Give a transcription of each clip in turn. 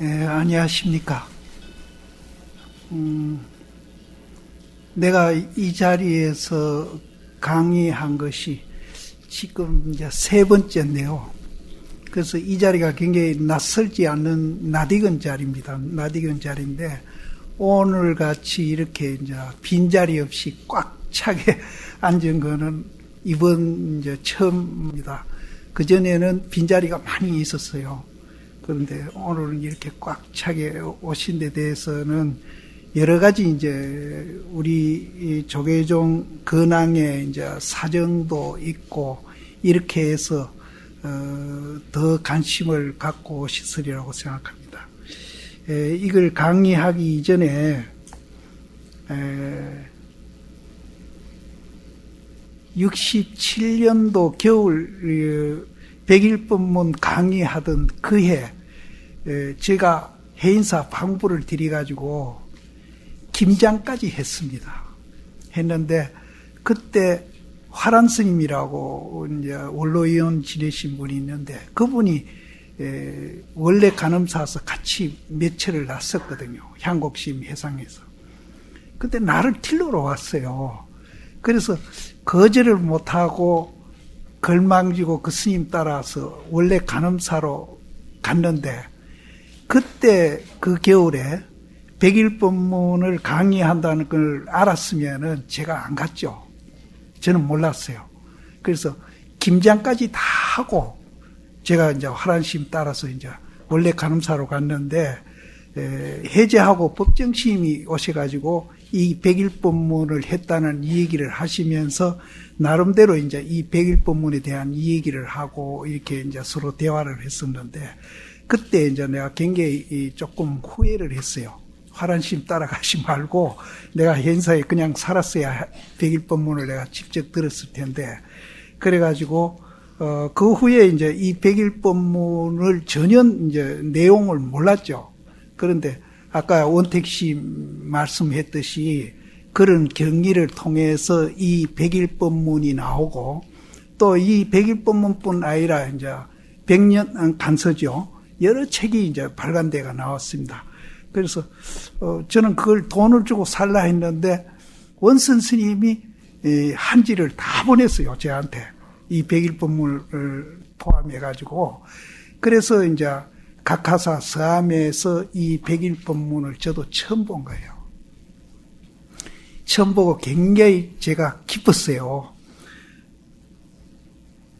안녕하십니까. 내가 이 자리에서 강의한 것이 지금 이제 세 번째인데요. 그래서 이 자리가 굉장히 낯설지 않는 낯익은 자리입니다. 낯익은 자리인데, 오늘 같이 이렇게 이제 빈자리 없이 꽉 차게 앉은 거는 이번 이제 처음입니다. 그전에는 빈자리가 많이 있었어요. 그런데 오늘은 이렇게 꽉 차게 오신 데 대해서는 여러 가지 이제 우리 조계종 근황의 이제 사정도 있고 이렇게 해서 더 관심을 갖고 오셨으리라고 생각합니다. 이걸 강의하기 이전에 67년도 겨울 100일법문 강의하던 그해 제가 해인사 방부를 들여가지고 김장까지 했습니다. 했는데 그때 화란 스님이라고 이제 원로위원 지내신 분이 있는데 그분이 원래 간음사서 같이 매체를 놨었거든요. 향곡심 해상에서. 그때 나를 til러러 왔어요. 그래서 거절을 못하고 걸망지고 그 스님 따라서 원래 간음사로 갔는데 그때 그 겨울에 100일법문을 강의한다는 걸 알았으면은 제가 안 갔죠. 저는 몰랐어요. 그래서 김장까지 다 하고 제가 이제 화란심 따라서 이제 원래 간음사로 갔는데 해제하고 법정시임이 오셔가지고 이 100일법문을 했다는 이 얘기를 하시면서 나름대로 이제 이 100일법문에 대한 이 얘기를 하고 이렇게 이제 서로 대화를 했었는데 그때 이제 내가 굉장히 조금 후회를 했어요. 화란심 따라가지 말고 내가 현사에 그냥 살았어야 100일법문을 내가 직접 들었을 텐데 그래가지고 그 후에 이제 이 100일법문을 전혀 이제 내용을 몰랐죠. 그런데 아까 원택 씨 말씀했듯이 그런 경리를 통해서 이 100일법문이 나오고 또 이 100일법문뿐 아니라 이제 100년 간서죠. 여러 책이 이제 발간대가 나왔습니다. 그래서 저는 그걸 돈을 주고 살라 했는데 원선 스님이 한지를 다 보냈어요. 저한테. 이 100일법문을 포함해가지고. 그래서 이제 각하사 서암에서 이 100일법문을 저도 처음 본 거예요. 처음 보고 굉장히 제가 기뻤어요.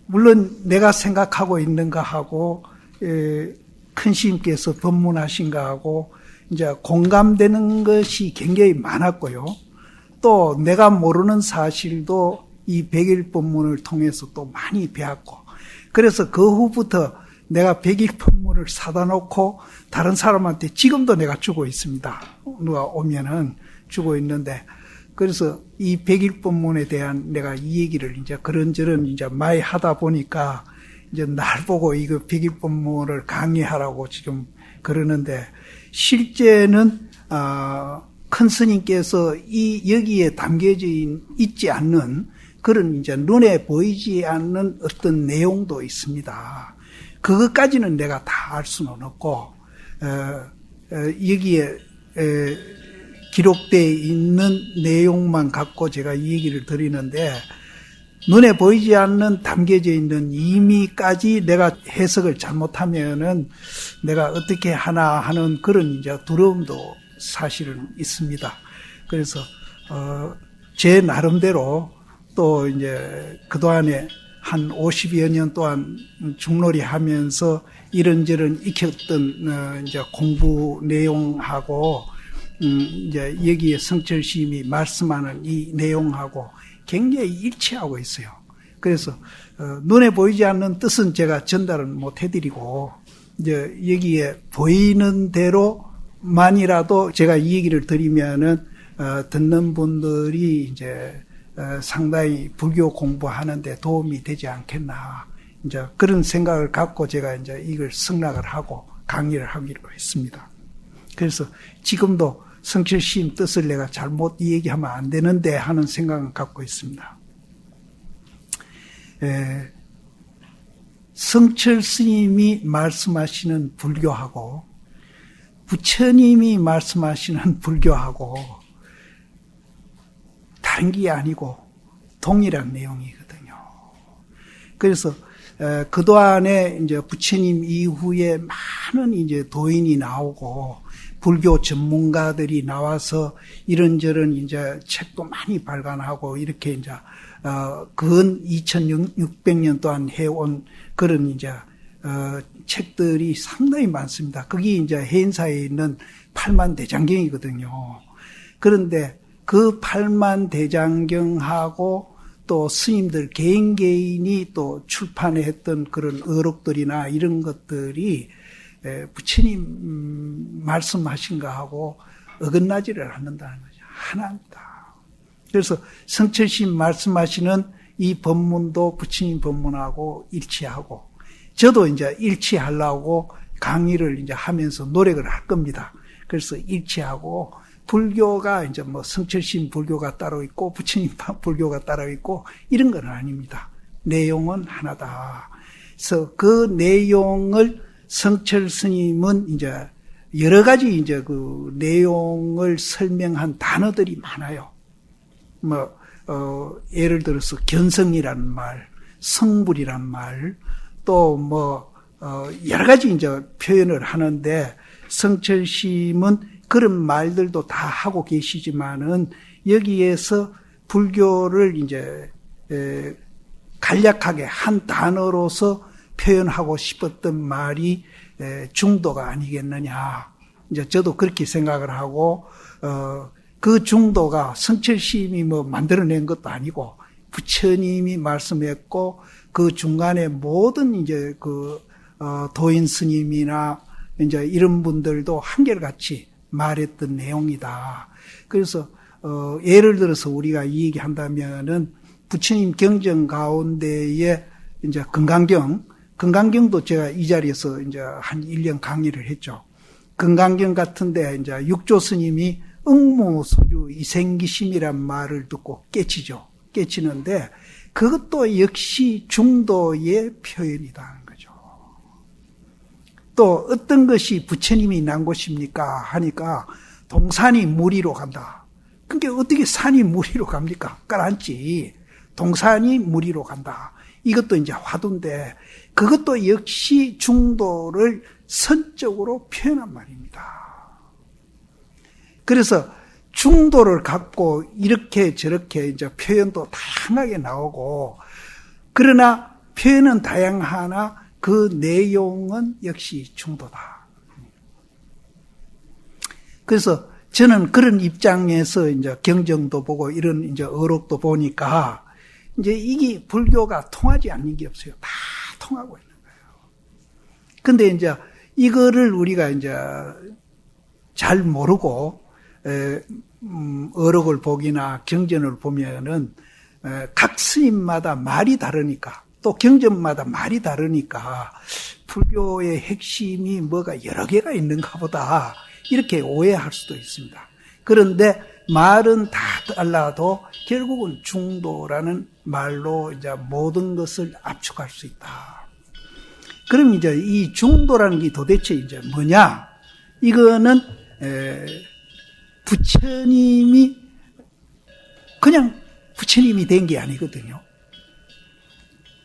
물론 내가 생각하고 있는가 하고 큰 스님께서 법문하신가 하고 이제 공감되는 것이 굉장히 많았고요. 또 내가 모르는 사실도 이 100일법문을 통해서 또 많이 배웠고 그래서 그 후부터 내가 100일법문을 사다 놓고 다른 사람한테 지금도 내가 주고 있습니다. 누가 오면은 주고 있는데 그래서 이 100일법문에 대한 내가 이 얘기를 이제 그런저런 이제 많이 하다 보니까 이제 날 보고 이거 100일법문을 강의하라고 지금 그러는데 실제는 큰 스님께서 이 여기에 담겨져 있지 않는 그런 이제 눈에 보이지 않는 어떤 내용도 있습니다. 그것까지는 내가 다 알 수는 없고 여기에 기록되어 있는 내용만 갖고 제가 이 얘기를 드리는데 눈에 보이지 않는 담겨져 있는 의미까지 내가 해석을 잘못하면은 내가 어떻게 하나 하는 그런 이제 두려움도 사실은 있습니다. 그래서 제 나름대로 또 이제 그동안에 한 50여 년 동안 중놀이 하면서 이런저런 익혔던 이제 공부 내용하고 이제 여기에 성철 스님이 말씀하는 이 내용하고 굉장히 일치하고 있어요. 그래서 눈에 보이지 않는 뜻은 제가 전달은 못 해드리고 이제 여기에 보이는 대로만이라도 제가 이 얘기를 드리면은 듣는 분들이 이제 상당히 불교 공부하는데 도움이 되지 않겠나 이제 그런 생각을 갖고 제가 이제 이걸 승낙을 하고 강의를 하기로 했습니다. 그래서 지금도 성철 스님 뜻을 내가 잘못 얘기하면 안 되는데 하는 생각을 갖고 있습니다. 성철 스님이 말씀하시는 불교하고 부처님이 말씀하시는 불교하고 다른 게 아니고 동일한 내용이거든요. 그래서 그동안에 이제 부처님 이후에 많은 이제 도인이 나오고 불교 전문가들이 나와서 이런저런 이제 책도 많이 발간하고 이렇게 이제 근 2600년 동안 해온 그런 이제 책들이 상당히 많습니다. 그게 이제 해인사에 있는 팔만대장경이거든요. 그런데 그 팔만대장경하고 또 스님들 개인이 또 출판했던 그런 어록들이나 이런 것들이 부처님 말씀하신 거하고 어긋나지를 않는다는 거죠. 하나입니다. 그래서 성철심 말씀하시는 이 법문도 부처님 법문하고 일치하고, 저도 이제 일치하려고 강의를 이제 하면서 노력을 할 겁니다. 그래서 일치하고, 불교가 이제 뭐 성철심 불교가 따로 있고 부처님 불교가 따로 있고 이런 건 아닙니다. 내용은 하나다. 그래서 그 내용을 성철 스님은 이제 여러 가지 이제 그 내용을 설명한 단어들이 많아요. 예를 들어서 견성이라는 말, 성불이라는 말, 또 여러 가지 이제 표현을 하는데, 성철심은 그런 말들도 다 하고 계시지만은 여기에서 불교를 이제 간략하게 한 단어로서 표현하고 싶었던 말이 중도가 아니겠느냐. 이제 저도 그렇게 생각을 하고, 그 중도가 성철심이 뭐 만들어낸 것도 아니고 부처님이 말씀했고, 그 중간에 모든 이제 도인 스님이나 이제 이런 분들도 한결같이 말했던 내용이다. 그래서 예를 들어서 우리가 이 얘기한다면은 부처님 경전 가운데에 이제 건강경도 제가 이 자리에서 이제 한 1년 강의를 했죠. 건강경 같은데 이제 육조 스님이 응무소주 이생기심이란 말을 듣고 깨치는데 그것도 역시 중도의 표현이다. 또 어떤 것이 부처님이 난 곳입니까 하니까 동산이 무리로 간다. 그러니까 어떻게 산이 무리로 갑니까? 가라앉지. 동산이 무리로 간다. 이것도 이제 화두인데 그것도 역시 중도를 선적으로 표현한 말입니다. 그래서 중도를 갖고 이렇게 저렇게 이제 표현도 다양하게 나오고, 그러나 표현은 다양하나 그 내용은 역시 중도다. 그래서 저는 그런 입장에서 이제 경정도 보고 이런 이제 어록도 보니까 이제 이게 불교가 통하지 않는 게 없어요. 다 통하고 있는 거예요. 근데 이제 이거를 우리가 이제 잘 모르고 어록을 보기나 경전을 보면은 각 스님마다 말이 다르니까, 또 경전마다 말이 다르니까 불교의 핵심이 뭐가 여러 개가 있는가 보다 이렇게 오해할 수도 있습니다. 그런데 말은 다 달라도 결국은 중도라는 말로 이제 모든 것을 압축할 수 있다. 그럼 이제 이 중도라는 게 도대체 이제 뭐냐? 이거는 부처님이 그냥 부처님이 된 게 아니거든요.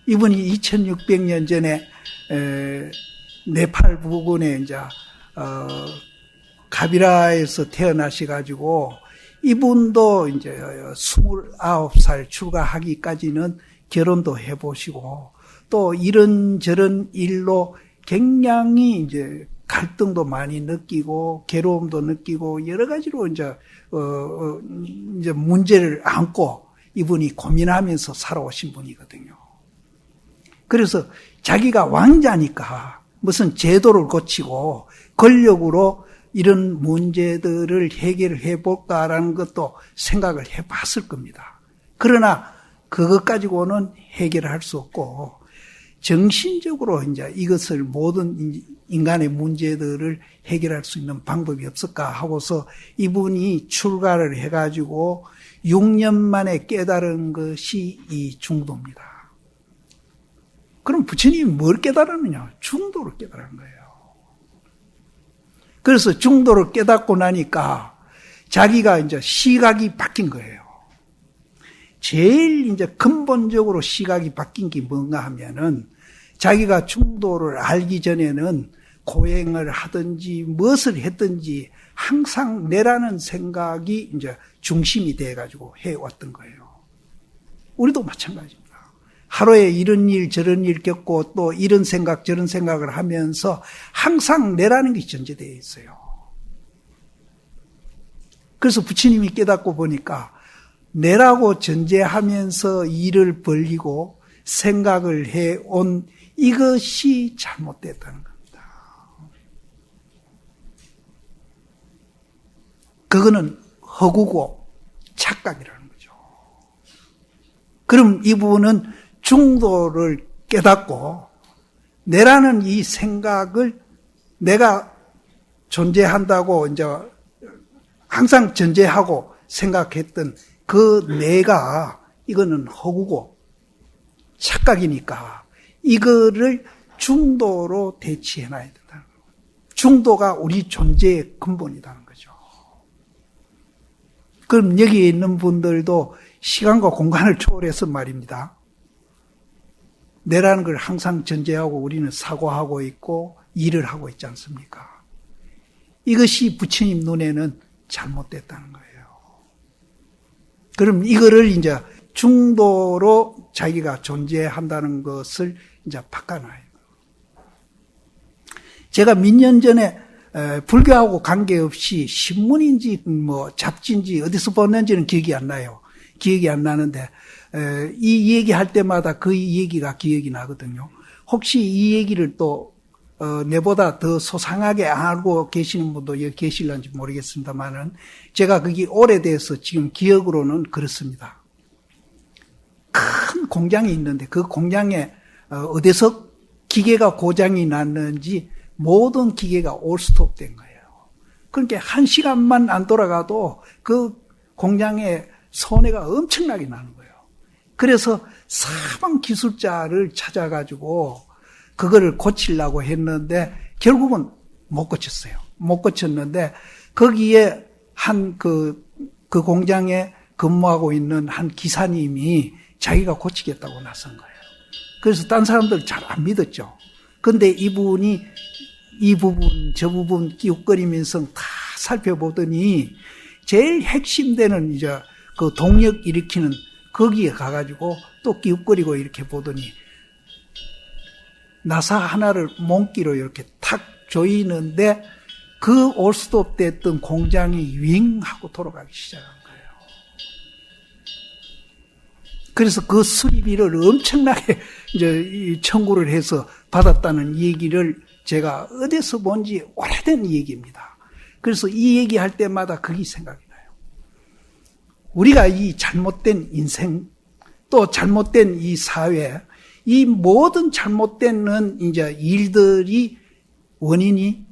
이분이 2600년 전에 네팔 부근에 이제 가비라에서 태어나셔가지고 이분도 이제 29살 출가하기까지는 결혼도 해보시고 또 이런저런 일로 굉장히 이제 갈등도 많이 느끼고 괴로움도 느끼고 여러 가지로 이제 문제를 안고 이분이 고민하면서 살아오신 분이거든요. 그래서 자기가 왕자니까 무슨 제도를 고치고 권력으로 이런 문제들을 해결해 볼까라는 것도 생각을 해봤을 겁니다. 그러나 그것 가지고는 해결할 수 없고 정신적으로 이제 이것을 모든 인간의 문제들을 해결할 수 있는 방법이 없을까 하고서 이분이 출가를 해가지고 6년 만에 깨달은 것이 이 중도입니다. 그럼 부처님이 뭘 깨달았느냐? 중도를 깨달은 거예요. 그래서 중도를 깨닫고 나니까 자기가 이제 시각이 바뀐 거예요. 제일 이제 근본적으로 시각이 바뀐 게 뭔가 하면은 자기가 중도를 알기 전에는 고행을 하든지 무엇을 했든지 항상 내라는 생각이 이제 중심이 돼가지고 해왔던 거예요. 우리도 마찬가지입니다. 하루에 이런 일 저런 일 겪고 또 이런 생각 저런 생각을 하면서 항상 내라는 게 전제되어 있어요. 그래서 부처님이 깨닫고 보니까 내라고 전제하면서 일을 벌리고 생각을 해온 이것이 잘못됐다는 겁니다. 그거는 허구고 착각이라는 거죠. 그럼 이 부분은 중도를 깨닫고 내라는 이 생각을 내가 존재한다고 이제 항상 전제하고 생각했던 그 내가 이거는 허구고 착각이니까 이거를 중도로 대치해놔야 된다는 거예요. 중도가 우리 존재의 근본이라는 거죠. 그럼 여기에 있는 분들도 시간과 공간을 초월해서 말입니다. 내라는 걸 항상 전제하고 우리는 사고하고 있고 일을 하고 있지 않습니까? 이것이 부처님 눈에는 잘못됐다는 거예요. 그럼 이거를 이제 중도로 자기가 존재한다는 것을 이제 바꿔놔요. 제가 몇 년 전에 불교하고 관계없이 신문인지 뭐 잡지인지 어디서 봤는지는 기억이 안 나요. 기억이 안 나는데 이 얘기할 때마다 그 얘기가 기억이 나거든요. 혹시 이 얘기를 또 내보다 더 소상하게 알고 계시는 분도 여기 계실런지 모르겠습니다만은 제가 그게 오래돼서 지금 기억으로는 그렇습니다. 큰 공장이 있는데 그 공장에 어디서 기계가 고장이 났는지 모든 기계가 올스톱 된 거예요. 그러니까 1시간만 안 돌아가도 그 공장에 손해가 엄청나게 나는 거예요. 그래서 사방 기술자를 찾아가지고 그거를 고치려고 했는데 결국은 못 고쳤어요. 못 고쳤는데 거기에 그 공장에 근무하고 있는 한 기사님이 자기가 고치겠다고 나선 거예요. 그래서 딴 사람들 잘 안 믿었죠. 근데 이분이 이 부분 저 부분 끼웃거리면서 다 살펴보더니 제일 핵심되는 이제 그 동력 일으키는 거기에 가가지고 또 끼웃거리고 이렇게 보더니 나사 하나를 몽기로 이렇게 탁 조이는데 그 올스톱 됐던 공장이 윙 하고 돌아가기 시작한 거예요. 그래서 그 수리비를 엄청나게 이제 청구를 해서 받았다는 얘기를 제가 어디서 본지 오래된 얘기입니다. 그래서 이 얘기할 때마다 그게 생각이 나요. 우리가 이 잘못된 인생 또 잘못된 이 사회 이 모든 잘못된 이제 일들이 원인이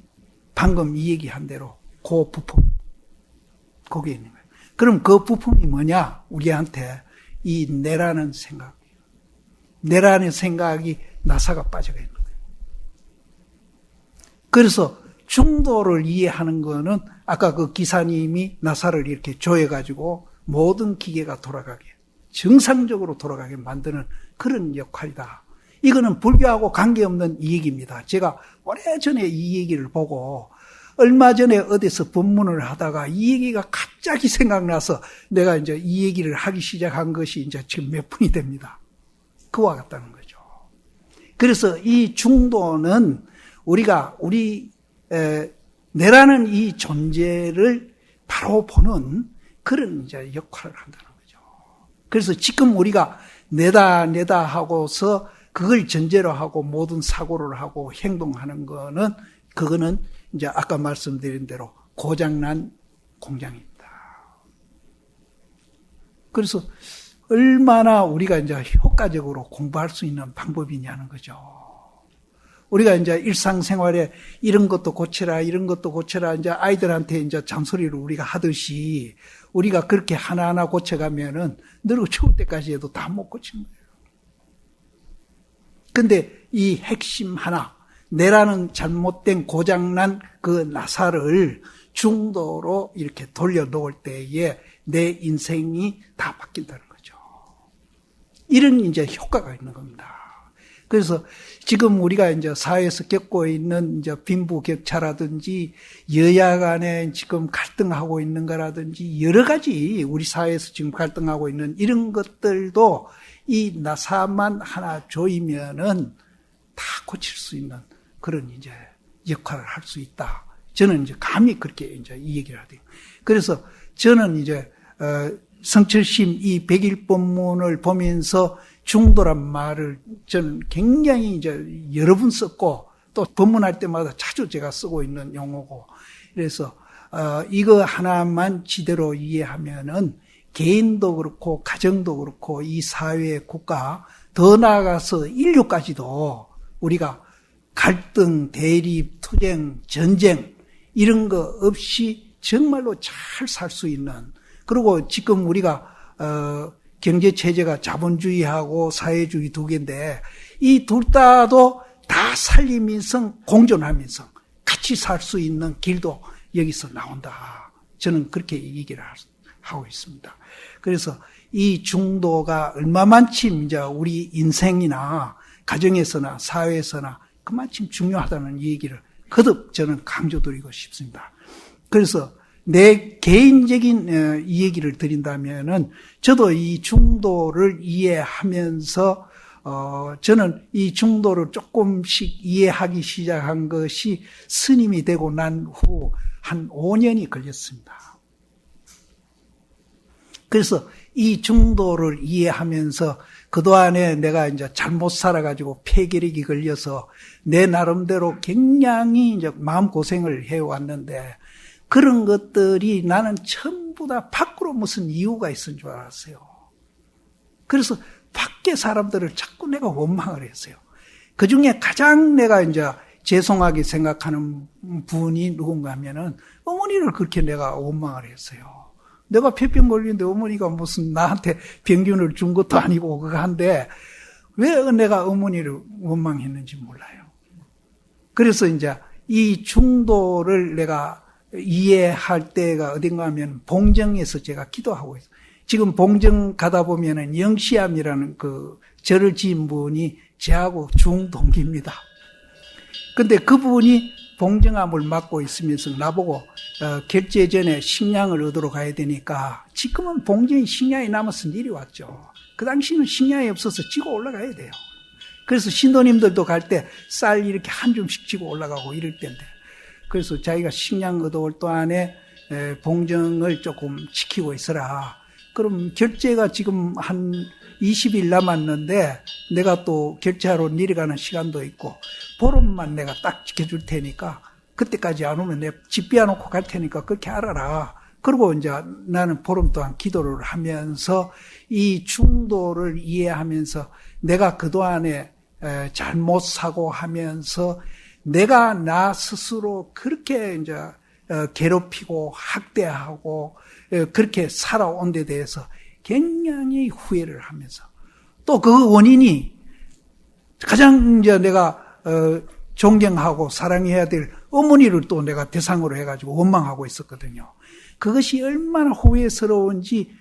방금 이 얘기한 대로 그 부품 거기에 있는 거예요. 그럼 그 부품이 뭐냐? 우리한테 이 내라는 생각, 내라는 생각이 나사가 빠져가 있는 거예요. 그래서 중도를 이해하는 거는 아까 그 기사님이 나사를 이렇게 조여가지고 모든 기계가 돌아가게 정상적으로 돌아가게 만드는 그런 역할이다. 이거는 불교하고 관계없는 이 얘기입니다. 제가 오래전에 이 얘기를 보고 얼마 전에 어디서 법문을 하다가 이 얘기가 갑자기 생각나서 내가 이제 이 얘기를 하기 시작한 것이 이제 지금 몇 분이 됩니다. 그와 같다는 거죠. 그래서 이 중도는 우리가 내라는 이 존재를 바로 보는 그런 이제 역할을 한다는 거죠. 그래서 지금 우리가 내다 하고서 그걸 전제로 하고 모든 사고를 하고 행동하는 거는 그거는 이제 아까 말씀드린 대로 고장난 공장입니다. 그래서 얼마나 우리가 이제 효과적으로 공부할 수 있는 방법이냐는 거죠. 우리가 이제 일상생활에 이런 것도 고쳐라, 이런 것도 고쳐라, 이제 아이들한테 이제 잔소리를 우리가 하듯이 우리가 그렇게 하나하나 고쳐가면은 늙어 죽을 때까지 해도 다 못 고치는 거예요. 근데 이 핵심 하나, 내라는 잘못된 고장난 그 나사를 중도로 이렇게 돌려놓을 때에 내 인생이 다 바뀐다는 거죠. 이런 이제 효과가 있는 겁니다. 그래서 지금 우리가 이제 사회에서 겪고 있는 이제 빈부격차라든지 여야 간에 지금 갈등하고 있는 거라든지 여러 가지 우리 사회에서 지금 갈등하고 있는 이런 것들도 이 나사만 하나 조이면은 다 고칠 수 있는 그런 이제 역할을 할 수 있다. 저는 이제 감히 그렇게 이제 이 얘기를 하대요. 그래서 저는 이제 성철심 이 100일 법문을 보면서 중도란 말을 저는 굉장히 이제 여러 번 썼고 또 법문할 때마다 자주 제가 쓰고 있는 용어고 그래서 이거 하나만 지대로 이해하면은 개인도 그렇고 가정도 그렇고 이 사회 국가 더 나아가서 인류까지도 우리가 갈등, 대립, 투쟁, 전쟁 이런 거 없이 정말로 잘 살 수 있는 그리고 지금 우리가 경제체제가 자본주의하고 사회주의 두 개인데 이 둘 다도 다 살리면서 공존하면서 같이 살 수 있는 길도 여기서 나온다. 저는 그렇게 얘기를 하고 있습니다. 그래서 이 중도가 얼마만큼 이제 우리 인생이나 가정에서나 사회에서나 그만큼 중요하다는 얘기를 거듭 저는 강조드리고 싶습니다. 그래서 내 개인적인 이 얘기를 드린다면은 저도 이 중도를 이해하면서 저는 이 중도를 조금씩 이해하기 시작한 것이 스님이 되고 난 후 한 5년이 걸렸습니다. 그래서 이 중도를 이해하면서 그동안에 내가 이제 잘못 살아가지고 폐결핵이 걸려서 내 나름대로 굉장히 이제 마음고생을 해왔는데 그런 것들이 나는 전부 다 밖으로 무슨 이유가 있은 줄 알았어요. 그래서 밖에 사람들을 자꾸 내가 원망을 했어요. 그 중에 가장 내가 이제 죄송하게 생각하는 분이 누군가 하면은 어머니를 그렇게 내가 원망을 했어요. 내가 폐병 걸리는데 어머니가 무슨 나한테 병균을 준 것도 아니고 그거 한데 왜 내가 어머니를 원망했는지 몰라요. 그래서 이제 이 중도를 내가 이해할 때가 어딘가 하면 봉정에서 제가 기도하고 있어요. 지금 봉정 가다 보면은 영시암이라는 그 절을 지은 분이 저하고 중동기입니다. 근데 그분이 봉정암을 맡고 있으면서 나보고 결제 전에 식량을 얻으러 가야 되니까 지금은 봉정에 식량이 남아서 일이 왔죠. 그 당시는 식량이 없어서 지고 올라가야 돼요. 그래서 신도님들도 갈 때 쌀 이렇게 한 줌씩 지고 올라가고 이럴 때인데 그래서 자기가 식량 얻어올 동안에 봉정을 조금 지키고 있어라. 그럼 결제가 지금 한 20일 남았는데 내가 또 결제하러 내려가는 시간도 있고 보름만 내가 딱 지켜줄 테니까 그때까지 안 오면 내가 집 비워놓고 갈 테니까 그렇게 알아라. 그리고 이제 나는 보름 동안 기도를 하면서 이 중도를 이해하면서 내가 그동안에 잘못 사고하면서 내가 나 스스로 그렇게 이제 괴롭히고 학대하고 그렇게 살아온 데 대해서 굉장히 후회를 하면서 또 그 원인이 가장 이제 내가 존경하고 사랑해야 될 어머니를 또 내가 대상으로 해가지고 원망하고 있었거든요. 그것이 얼마나 후회스러운지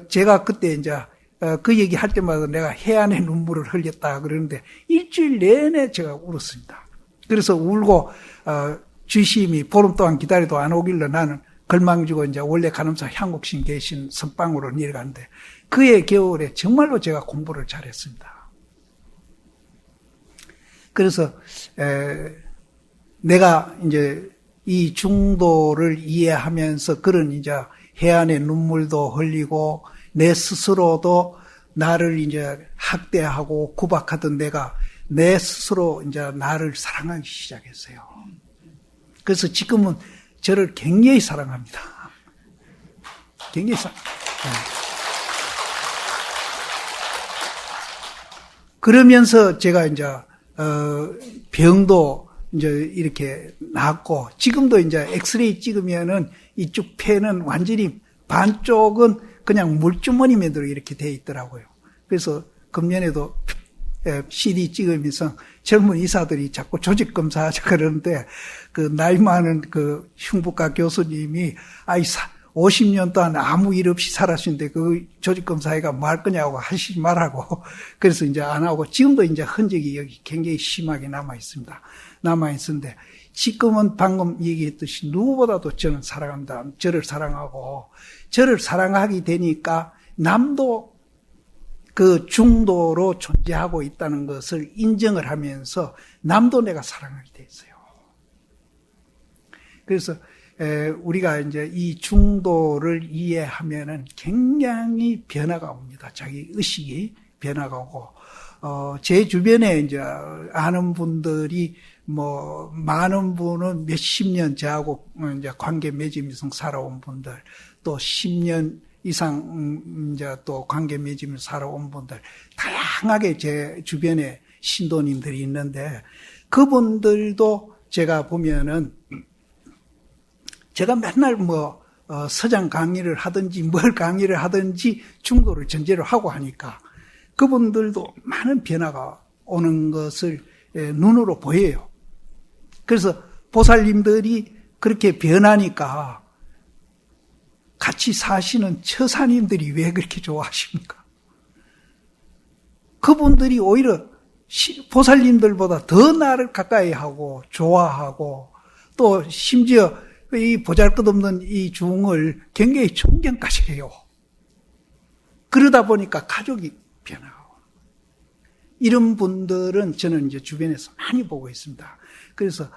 제가 그때 이제 그 얘기 할 때마다 내가 해안의 눈물을 흘렸다 그러는데 일주일 내내 제가 울었습니다. 그래서 울고 주심이 보름 동안 기다려도 안 오길래 나는 걸망주고 이제 원래 간음사 향국신 계신 선방으로 내려갔는데 그해 겨울에 정말로 제가 공부를 잘했습니다. 그래서 내가 이제 이 중도를 이해하면서 그런 이제 해안의 눈물도 흘리고 내 스스로도 나를 이제 학대하고 구박하던 내가 내 스스로 이제 나를 사랑하기 시작했어요. 그래서 지금은 저를 굉장히 사랑합니다. 굉장히 그러면서 제가 이제 병도 이제 이렇게 낫고 지금도 이제 엑스레이 찍으면은 이쪽 폐는 완전히 반쪽은 그냥 물주머니면으로 이렇게 돼 있더라고요. 그래서 금년에도 CD 찍으면서 젊은 의사들이 자꾸 조직검사하자 그러는데, 그 나이 많은 그 흉부과 교수님이, 50년 동안 아무 일 없이 살았는데 그 조직검사회가 뭐 할 거냐고 하시지 말라고. 그래서 이제 안 하고, 지금도 이제 흔적이 여기 굉장히 심하게 남아있습니다. 남아있는데, 지금은 방금 얘기했듯이 누구보다도 저는 사랑합니다. 저를 사랑하고, 저를 사랑하게 되니까 남도 그 중도로 존재하고 있다는 것을 인정을 하면서 남도 내가 사랑하게 돼 있어요. 그래서 우리가 이제 이 중도를 이해하면은 굉장히 변화가 옵니다. 자기 의식이 변화가 오고, 제 주변에 이제 아는 분들이 뭐 많은 분은 몇십 년 저하고 이제 관계 맺으면서 살아온 분들, 또 10년 이상 이제 또 관계 맺으면서 살아온 분들, 다양하게 제 주변에 신도님들이 있는데, 그분들도 제가 보면은 제가 맨날 뭐 서장 강의를 하든지 뭘 강의를 하든지 중도를 전제로 하고 하니까 그분들도 많은 변화가 오는 것을 눈으로 보여요. 그래서 보살님들이 그렇게 변하니까 같이 사시는 처사님들이 왜 그렇게 좋아하십니까? 그분들이 오히려 보살님들보다 더 나를 가까이 하고 좋아하고, 또 심지어 이 보잘것없는 이 중을 굉장히 존경까지 해요. 그러다 보니까 가족이 변하고, 이런 분들은 저는 이제 주변에서 많이 보고 있습니다. 그래서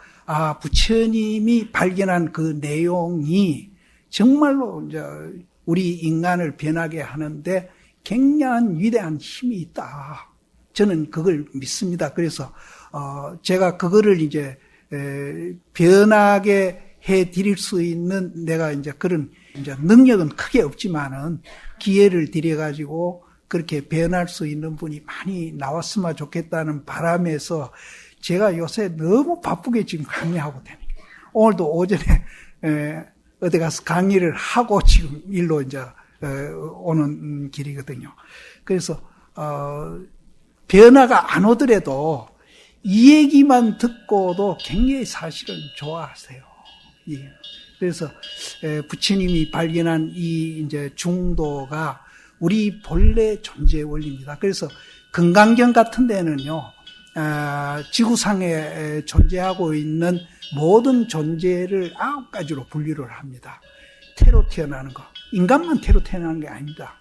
부처님이 발견한 그 내용이 정말로 이제 우리 인간을 변하게 하는데 굉장한 위대한 힘이 있다. 저는 그걸 믿습니다. 그래서 제가 그거를 이제 변하게 해 드릴 수 있는 내가 이제 그런 이제 능력은 크게 없지만은 기회를 드려 가지고 그렇게 변할 수 있는 분이 많이 나왔으면 좋겠다는 바람에서 제가 요새 너무 바쁘게 지금 강의하고 다니고, 오늘도 오전에 어디 가서 강의를 하고 지금 일로 이제 오는 길이거든요. 그래서 변화가 안 오더라도 이 얘기만 듣고도 굉장히 사실은 좋아하세요. 예. 그래서 부처님이 발견한 이 이제 중도가 우리 본래 존재 원리입니다. 그래서 금강경 같은 데는요, 지구상에 존재하고 있는 모든 존재를 9가지로 분류를 합니다. 태로 태어나는 거, 인간만 태로 태어나는 게 아닙니다.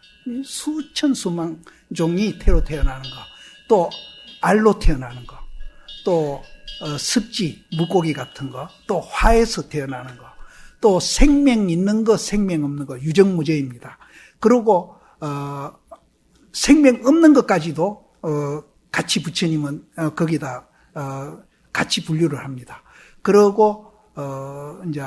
수천 수만 종이 태로 태어나는 거, 또 알로 태어나는 거, 또 습지, 물고기 같은 거, 또 화에서 태어나는 거, 또 생명 있는 거, 생명 없는 거, 유정무죄입니다. 그리고 생명 없는 것까지도 같이 부처님은 거기다 같이 분류를 합니다. 그리고 이제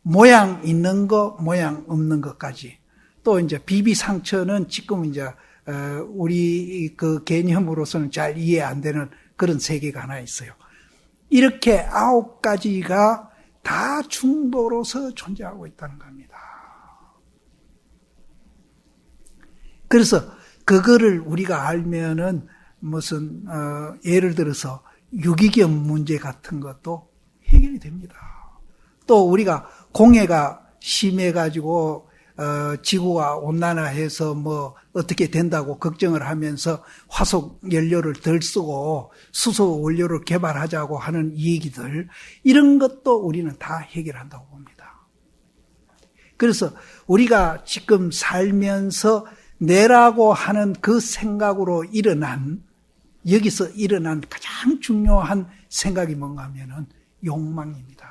모양 있는 거, 모양 없는 것까지, 또 이제 비비상처는 지금 이제 우리 그 개념으로서는 잘 이해 안 되는 그런 세계가 하나 있어요. 이렇게 9가지가 다 중도로서 존재하고 있다는 겁니다. 그래서 그거를 우리가 알면은 무슨 예를 들어서 유기견 문제 같은 것도 해결이 됩니다. 또 우리가 공해가 심해가지고 지구가 온난화해서 뭐 어떻게 된다고 걱정을 하면서 화석 연료를 덜 쓰고 수소 원료를 개발하자고 하는 얘기들, 이런 것도 우리는 다 해결한다고 봅니다. 그래서 우리가 지금 살면서 내라고 하는 그 생각으로 여기서 일어난 가장 중요한 생각이 뭔가 하면은 욕망입니다.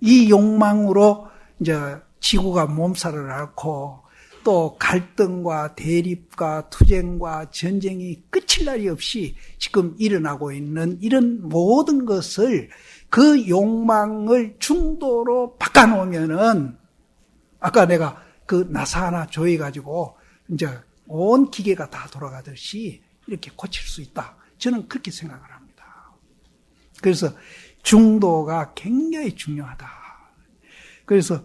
이 욕망으로 이제 지구가 몸살을 앓고, 또 갈등과 대립과 투쟁과 전쟁이 끝일 날이 없이 지금 일어나고 있는 이런 모든 것을, 그 욕망을 중도로 바꿔놓으면은, 아까 내가 그 나사 하나 조여가지고 이제 온 기계가 다 돌아가듯이 이렇게 고칠 수 있다. 저는 그렇게 생각을 합니다. 그래서 중도가 굉장히 중요하다. 그래서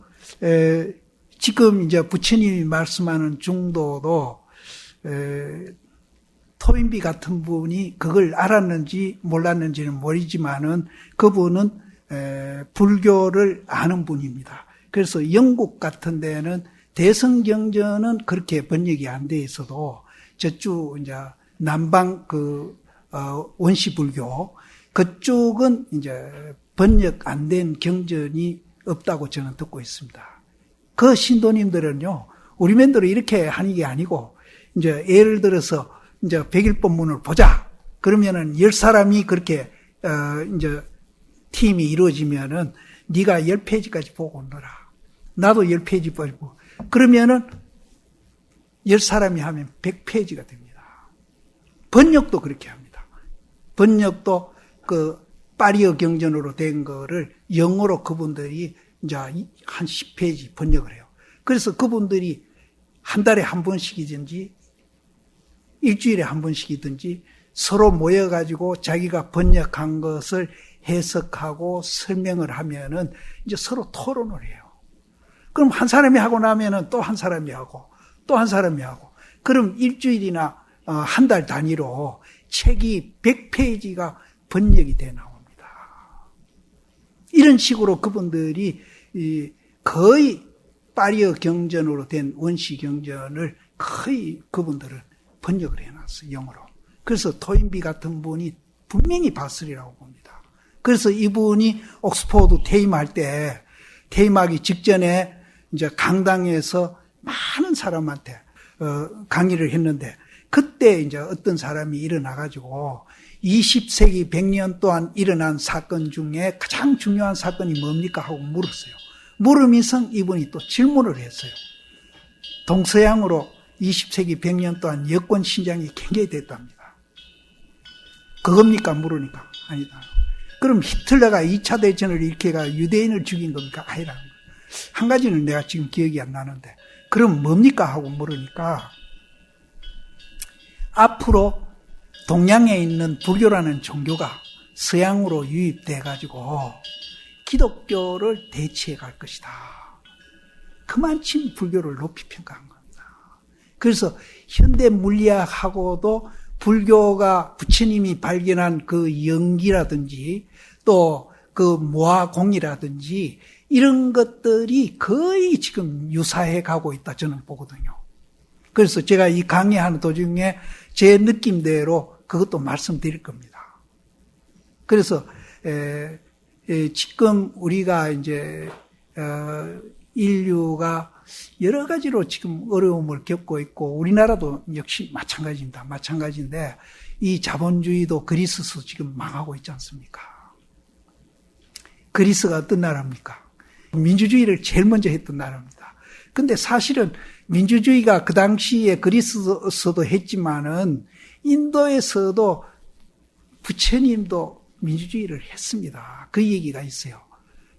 지금 이제 부처님이 말씀하는 중도도 토인비 같은 분이 그걸 알았는지 몰랐는지는 모르지만은 그분은 불교를 아는 분입니다. 그래서 영국 같은 데는 대성경전은 그렇게 번역이 안 돼 있어도 저쪽 이제 남방 원시불교 그쪽은 이제 번역 안 된 경전이 없다고 저는 듣고 있습니다. 그 신도님들은요, 우리 맨대로 이렇게 하는 게 아니고, 이제 예를 들어서 이제 백일법문을 보자. 그러면은 10사람이 그렇게, 이제 팀이 이루어지면은 네가 10페이지까지 보고 오너라. 나도 10페이지 보고. 그러면은 10사람이 하면 100페이지가 됩니다. 번역도 그렇게 합니다. 번역도 파리어 경전으로 된 거를 영어로 그분들이 이제 한 10페이지 번역을 해요. 그래서 그분들이 한 달에 한 번씩이든지 일주일에 한 번씩이든지 서로 모여가지고 자기가 번역한 것을 해석하고 설명을 하면은 이제 서로 토론을 해요. 그럼 한 사람이 하고 나면은 또 한 사람이 하고 또 한 사람이 하고 그럼 일주일이나 한 달 단위로 책이 100페이지가 번역이 돼 나옵니다. 이런 식으로 그분들이 거의 파리어 경전으로 된 원시 경전을 거의 그분들은 번역을 해놨어요. 영어로. 그래서 토인비 같은 분이 분명히 봤으리라고 봅니다. 그래서 이분이 옥스포드 퇴임할 때 퇴임하기 직전에 이제 강당에서 많은 사람한테 강의를 했는데 그때 이제 어떤 사람이 일어나가지고 20세기 100년 동안 일어난 사건 중에 가장 중요한 사건이 뭡니까? 하고 물었어요. 물으면서 이분이 또 질문을 했어요. 동서양으로 20세기 100년 동안 여권 신장이 굉장히 됐답니다. 그겁니까? 물으니까 아니다. 그럼 히틀러가 2차 대전을 일으켜가 유대인을 죽인 겁니까? 아니라는 거예요. 한 가지는 내가 지금 기억이 안 나는데 그럼 뭡니까? 하고 물으니까 앞으로 동양에 있는 불교라는 종교가 서양으로 유입돼 가지고 기독교를 대체해 갈 것이다. 그만큼 불교를 높이 평가한 겁니다. 그래서 현대 물리학하고도 불교가 부처님이 발견한 그 연기라든지 또 그 모화공이라든지 이런 것들이 거의 지금 유사해 가고 있다 저는 보거든요. 그래서 제가 이 강의하는 도중에 제 느낌대로 그것도 말씀드릴 겁니다. 그래서 지금 우리가 이제 인류가 여러 가지로 지금 어려움을 겪고 있고 우리나라도 역시 마찬가지입니다. 마찬가지인데 이 자본주의도 그리스에서 지금 망하고 있지 않습니까? 그리스가 어떤 나라입니까? 민주주의를 제일 먼저 했던 나라입니다. 근데 사실은 민주주의가 그 당시에 그리스에서도 했지만은 인도에서도 부처님도 민주주의를 했습니다. 그 얘기가 있어요.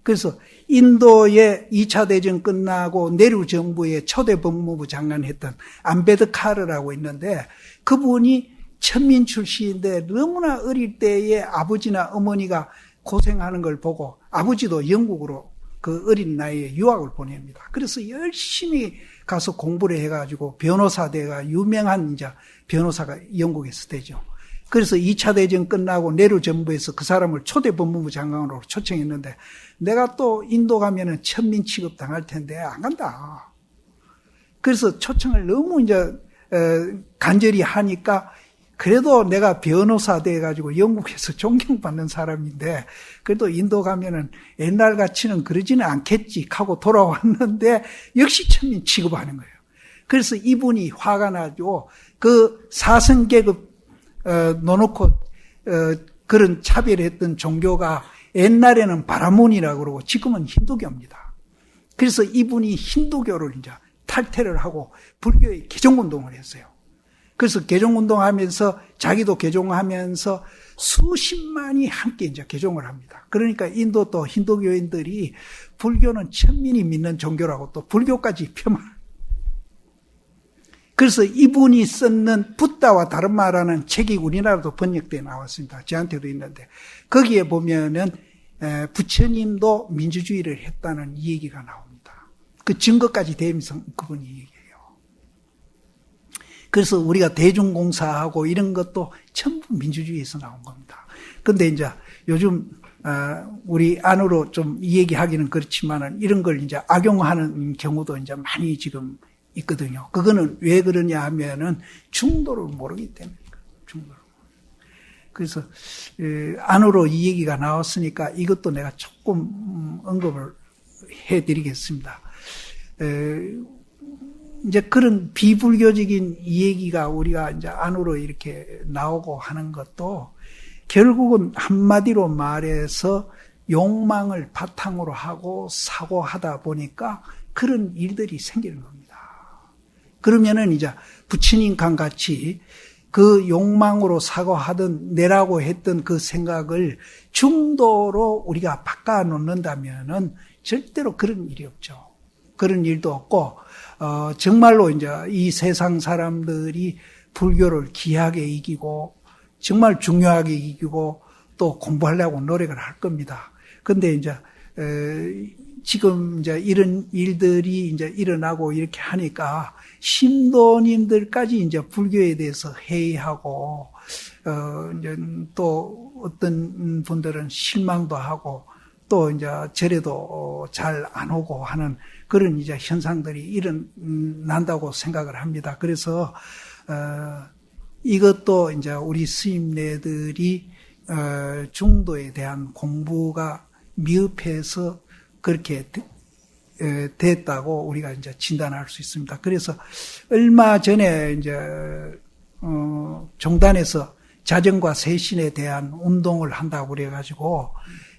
그래서 인도의 2차 대전 끝나고 네루 정부의 초대 법무부 장관 했던 암베드카르라고 있는데 그분이 천민 출신인데 너무나 어릴 때에 아버지나 어머니가 고생하는 걸 보고 아버지도 영국으로 그 어린 나이에 유학을 보냅니다. 그래서 열심히 가서 공부를 해가지고 변호사 돼가 유명한 이제 변호사가 영국에서 되죠. 그래서 2차 대전 끝나고 네루 정부에서 그 사람을 초대 법무부 장관으로 초청했는데 내가 또 인도 가면은 천민 취급 당할 텐데 안 간다. 그래서 초청을 너무 이제 간절히 하니까 그래도 내가 변호사 돼가지고 영국에서 존경받는 사람인데 그래도 인도 가면은 옛날 같이는 그러지는 않겠지 하고 돌아왔는데 역시 천민 취급하는 거예요. 그래서 이분이 화가 나죠. 그 사성계급 놓놓고 그런 차별했던 종교가 옛날에는 바라몬이라고 그러고 지금은 힌두교입니다. 그래서 이분이 힌두교를 이제 탈퇴를 하고 불교의 개종운동을 했어요. 그래서 개종운동하면서 자기도 개종하면서 수십만이 함께 이제 개종을 합니다. 그러니까 인도 또 힌두교인들이 불교는 천민이 믿는 종교라고 또 불교까지 폄하. 그래서 이분이 썼는 붓다와 다른마라는 책이 우리나라도 번역되어 나왔습니다. 저한테도 있는데 거기에 보면은 부처님도 민주주의를 했다는 얘기가 나옵니다. 그 증거까지 대면서 그분이 얘기해요. 그래서 우리가 대중공사하고 이런 것도 전부 민주주의에서 나온 겁니다. 근데 이제 요즘 우리 안으로 좀 얘기하기는 그렇지만은 이런 걸 이제 악용하는 경우도 이제 많이 지금 있거든요. 그거는 왜 그러냐 하면은 중도를 모르기 때문에. 중도를. 그래서 안으로 이 얘기가 나왔으니까 이것도 내가 조금 언급을 해드리겠습니다. 이제 그런 비불교적인 이 얘기가 우리가 이제 안으로 이렇게 나오고 하는 것도 결국은 한마디로 말해서 욕망을 바탕으로 하고 사고하다 보니까 그런 일들이 생기는 겁니다. 그러면은 이제 부처님과 같이 그 욕망으로 사고하던 내라고 했던 그 생각을 중도로 우리가 바꿔 놓는다면은 절대로 그런 일이 없죠. 그런 일도 없고, 정말로 이제 이 세상 사람들이 불교를 귀하게 이기고, 정말 중요하게 이기고, 또 공부하려고 노력을 할 겁니다. 근데 이제, 지금 이제 이런 일들이 이제 일어나고 이렇게 하니까, 신도님들까지 이제 불교에 대해서 회의하고, 이제 또 어떤 분들은 실망도 하고, 또 이제 절에도 잘 안 오고 하는 그런 이제 현상들이 일어난다고 생각을 합니다. 그래서, 이것도 이제 우리 스님네들이, 중도에 대한 공부가 미흡해서 그렇게 됐다고 우리가 이제 진단할 수 있습니다. 그래서 얼마 전에 이제, 종단에서 자정과 세신에 대한 운동을 한다고 그래가지고,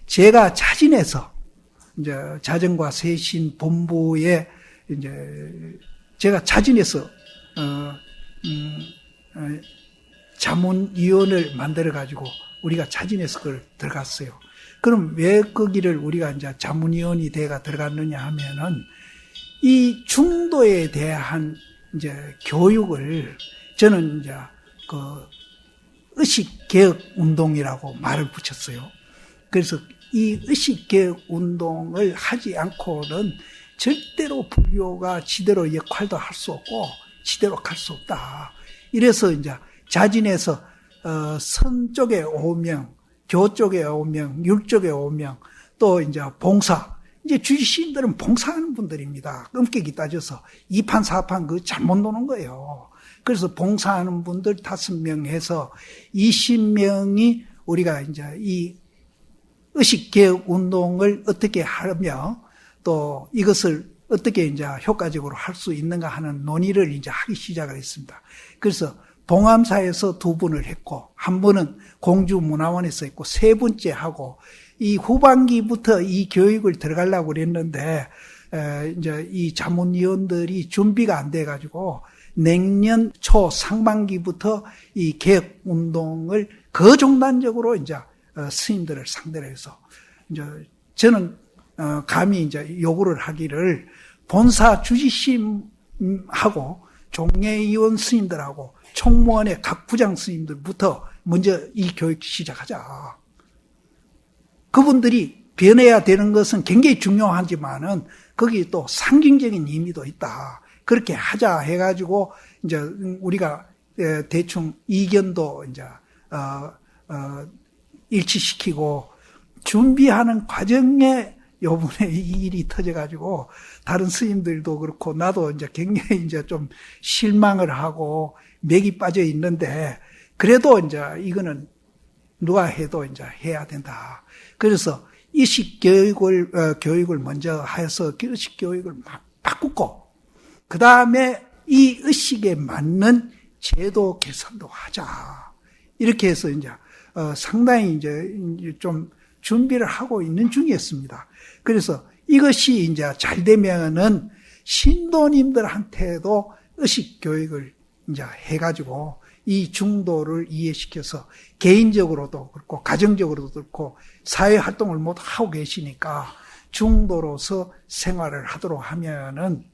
제가 자진해서 이제 자정과 세신 본부에 이제 제가 자진해서 자문위원을 만들어 가지고 우리가 자진해서 그걸 들어갔어요. 그럼 왜 거기를 우리가 이제 자문위원이 돼가 들어갔느냐 하면은 이 중도에 대한 이제 교육을 저는 이제 그 의식개혁 운동이라고 말을 붙였어요. 그래서 이 의식개혁 운동을 하지 않고는 절대로 불교가 지대로 역할도 할 수 없고 지대로 갈 수 없다. 이래서 이제 자진해서 선 쪽에 5명, 교 쪽에 5명, 율 쪽에 5명, 또 이제 봉사. 이제 주지스님들은 봉사하는 분들입니다. 엄격히 따져서 2판, 4판 그 잘못 노는 거예요. 그래서 봉사하는 분들 5명 해서 20명이 우리가 이제 이 의식개혁 운동을 어떻게 하며 또 이것을 어떻게 이제 효과적으로 할 수 있는가 하는 논의를 이제 하기 시작을 했습니다. 그래서 봉암사에서 2분을 했고, 한 분은 공주문화원에서 했고, 3분째 하고, 이 후반기부터 이 교육을 들어가려고 그랬는데, 이제 이 자문위원들이 준비가 안 돼가지고, 내년 초 상반기부터 이 개혁 운동을 거종단적으로 이제 스님들을 상대로 해서 이제 저는 감히 이제 요구를 하기를 본사 주지심하고 종례위원 스님들하고 총무원의 각 부장 스님들부터 먼저 이 교육 시작하자. 그분들이 변해야 되는 것은 굉장히 중요하지만은 거기 또 상징적인 의미도 있다. 그렇게 하자 해가지고 이제 우리가 대충 이견도 이제 일치시키고 준비하는 과정에 요번에 이 일이 터져가지고 다른 스님들도 그렇고 나도 이제 굉장히 이제 좀 실망을 하고 맥이 빠져 있는데 그래도 이제 이거는 누가 해도 이제 해야 된다. 그래서 의식 교육을 먼저 해서 의식 교육을 막 바꾸고 그 다음에 이 의식에 맞는 제도 개선도 하자. 이렇게 해서 이제 상당히 이제 좀 준비를 하고 있는 중이었습니다. 그래서 이것이 이제 잘 되면은 신도님들한테도 의식 교육을 이제 해가지고 이 중도를 이해시켜서 개인적으로도 그렇고 가정적으로도 그렇고 사회 활동을 모두 하고 계시니까 중도로서 생활을 하도록 하면은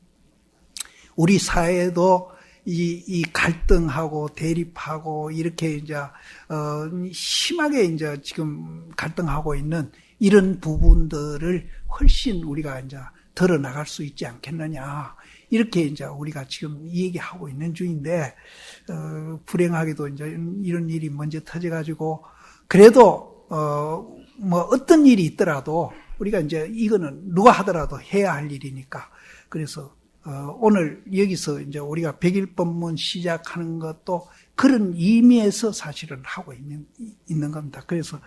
우리 사회도 이 갈등하고 대립하고 이렇게 이제 심하게 이제 지금 갈등하고 있는 이런 부분들을 훨씬 우리가 이제 덜어 나갈 수 있지 않겠느냐 이렇게 이제 우리가 지금 얘기하고 있는 중인데, 불행하게도 이제 이런 일이 먼저 터져가지고, 그래도, 뭐 어떤 일이 있더라도, 우리가 이제 이거는 누가 하더라도 해야 할 일이니까. 그래서, 오늘 여기서 이제 우리가 100일 법문 시작하는 것도 그런 의미에서 사실은 하고 있는 겁니다. 그래서,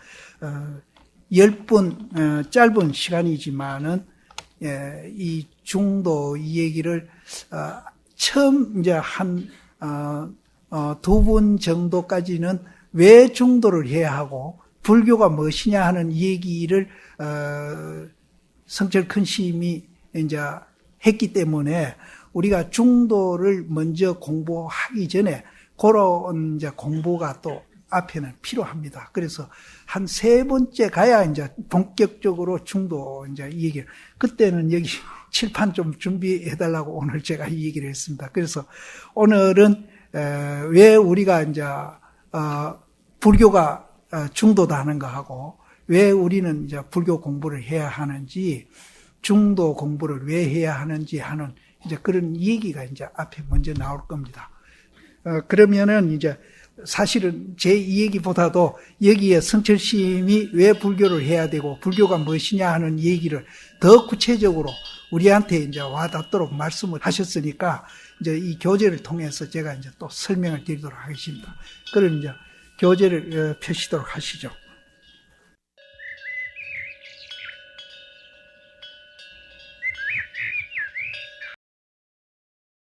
10분, 짧은 시간이지만은, 이 중도 이 얘기를, 처음 이제 두 분 정도까지는 왜 중도를 해야 하고, 불교가 무엇이냐 하는 얘기를, 성철 큰 스님이 이제 했기 때문에 우리가 중도를 먼저 공부하기 전에 그런 이제 공부가 또 앞에는 필요합니다. 그래서 한 3번째 가야 이제 본격적으로 중도 이제 이 얘기를, 그때는 여기 칠판 좀 준비해달라고 오늘 제가 이 얘기를 했습니다. 그래서 오늘은, 왜 우리가 이제, 불교가 중도다 하는 거 하고, 왜 우리는 이제 불교 공부를 해야 하는지, 중도 공부를 왜 해야 하는지 하는 이제 그런 얘기가 이제 앞에 먼저 나올 겁니다. 그러면은 이제 사실은 제 이 얘기보다도 여기에 성철 스님이 왜 불교를 해야 되고 불교가 무엇이냐 하는 얘기를 더 구체적으로 우리한테 이제 와닿도록 말씀을 하셨으니까 이제 이 교재를 통해서 제가 이제 또 설명을 드리도록 하겠습니다. 그럼 이제 교재를 펴시도록 하시죠.